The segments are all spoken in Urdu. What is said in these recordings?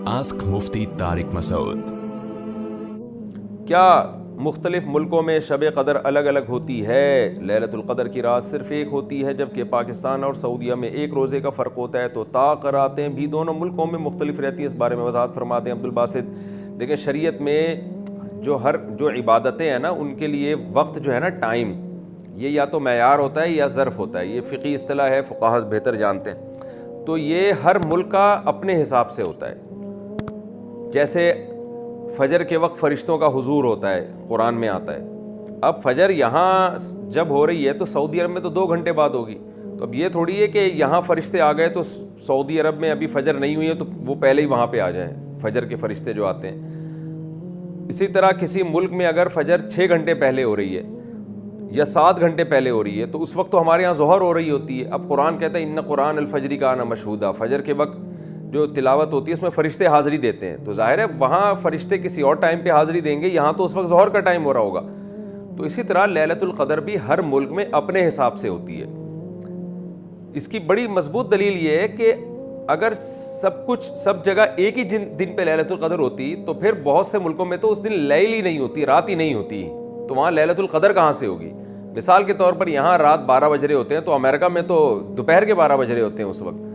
آسک مفتی طارق مسعود۔ کیا مختلف ملکوں میں شب قدر الگ الگ ہوتی ہے؟ لیلۃ القدر کی رات صرف ایک ہوتی ہے، جبکہ پاکستان اور سعودیہ میں ایک روزے کا فرق ہوتا ہے، تو طاق راتیں بھی دونوں ملکوں میں مختلف رہتی ہیں۔ اس بارے میں وضاحت فرماتے ہیں عبدالباسط۔ دیکھیں، شریعت میں جو عبادتیں ہیں نا، ان کے لیے وقت جو ہے نا، ٹائم، یہ یا تو معیار ہوتا ہے یا ظرف ہوتا ہے۔ یہ فقہی اصطلاح ہے، فقہا بہتر جانتے ہیں۔ تو یہ ہر ملک کا اپنے حساب سے ہوتا ہے۔ جیسے فجر کے وقت فرشتوں کا حضور ہوتا ہے، قرآن میں آتا ہے۔ اب فجر یہاں جب ہو رہی ہے تو سعودی عرب میں تو 2 گھنٹے بعد ہوگی۔ تو اب یہ تھوڑی ہے کہ یہاں فرشتے آ گئے تو سعودی عرب میں ابھی فجر نہیں ہوئی ہے تو وہ پہلے ہی وہاں پہ آ جائیں، فجر کے فرشتے جو آتے ہیں۔ اسی طرح کسی ملک میں اگر فجر 6 گھنٹے پہلے ہو رہی ہے یا 7 گھنٹے پہلے ہو رہی ہے تو اس وقت تو ہمارے یہاں ظہر ہو رہی ہوتی ہے۔ اب قرآن کہتا ہے ان قرآن الفجر کان مشہودا، فجر کے وقت جو تلاوت ہوتی ہے اس میں فرشتے حاضری دیتے ہیں، تو ظاہر ہے وہاں فرشتے کسی اور ٹائم پہ حاضری دیں گے، یہاں تو اس وقت ظہر کا ٹائم ہو رہا ہوگا۔ تو اسی طرح لیلۃ القدر بھی ہر ملک میں اپنے حساب سے ہوتی ہے۔ اس کی بڑی مضبوط دلیل یہ ہے کہ اگر سب جگہ ایک ہی دن پہ لیلۃ القدر ہوتی تو پھر بہت سے ملکوں میں تو اس دن لیل ہی نہیں ہوتی، رات ہی نہیں ہوتی، تو وہاں لیلۃ القدر کہاں سے ہوگی؟ مثال کے طور پر یہاں رات 12 بج رہے ہوتے ہیں تو امریکہ میں تو دوپہر کے 12 بج رہے ہوتے ہیں اس وقت۔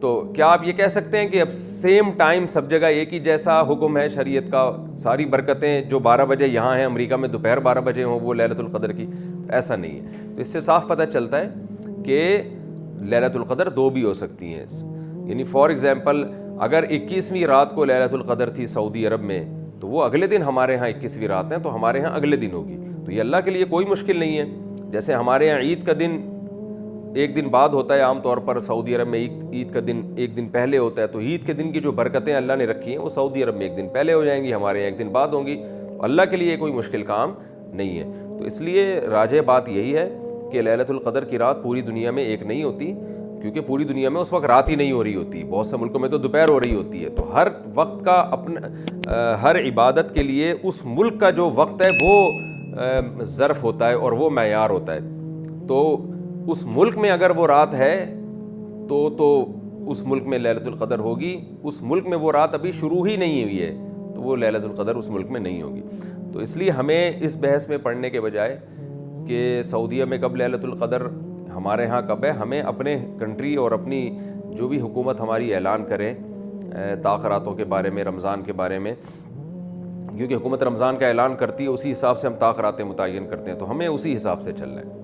تو کیا آپ یہ کہہ سکتے ہیں کہ اب سیم ٹائم سب جگہ ایک ہی جیسا حکم ہے شریعت کا، ساری برکتیں جو 12 بجے یہاں ہیں امریکہ میں دوپہر 12 بجے ہوں وہ لیلۃ القدر کی؟ ایسا نہیں ہے۔ تو اس سے صاف پتہ چلتا ہے کہ لیلۃ القدر 2 بھی ہو سکتی ہیں۔ یعنی فار ایگزامپل اگر 21ویں رات کو لیلۃ القدر تھی سعودی عرب میں تو وہ اگلے دن ہمارے ہاں 21ویں رات ہے تو ہمارے ہاں اگلے دن ہوگی۔ تو یہ اللہ کے لیے کوئی مشکل نہیں ہے۔ جیسے ہمارے ہاں عید کا دن ایک دن بعد ہوتا ہے عام طور پر، سعودی عرب میں عید کا دن ایک دن پہلے ہوتا ہے، تو عید کے دن کی جو برکتیں اللہ نے رکھی ہیں وہ سعودی عرب میں ایک دن پہلے ہو جائیں گی، ہمارے یہاں ایک دن بعد ہوں گی۔ اللہ کے لیے کوئی مشکل کام نہیں ہے۔ تو اس لیے راجح بات یہی ہے کہ لیلۃ القدر کی رات پوری دنیا میں ایک نہیں ہوتی، کیونکہ پوری دنیا میں اس وقت رات ہی نہیں ہو رہی ہوتی، بہت سے ملکوں میں تو دوپہر ہو رہی ہوتی ہے۔ تو ہر وقت کا اپنا، ہر عبادت کے لیے اس ملک کا جو وقت ہے وہ ظرف ہوتا ہے اور وہ معیار ہوتا ہے۔ تو اس ملک میں اگر وہ رات ہے تو اس ملک میں لیلۃ القدر ہوگی، اس ملک میں وہ رات ابھی شروع ہی نہیں ہوئی ہے تو وہ لیلۃ القدر اس ملک میں نہیں ہوگی۔ تو اس لیے ہمیں اس بحث میں پڑھنے کے بجائے کہ سعودیہ میں کب لیلۃ القدر، ہمارے ہاں کب ہے، ہمیں اپنے کنٹری اور اپنی جو بھی حکومت ہماری اعلان کرے تاخراتوں کے بارے میں، رمضان کے بارے میں، کیونکہ حکومت رمضان کا اعلان کرتی ہے اسی حساب سے ہم تاخراتیں متعین کرتے ہیں، تو ہمیں اسی حساب سے چلنا ہے۔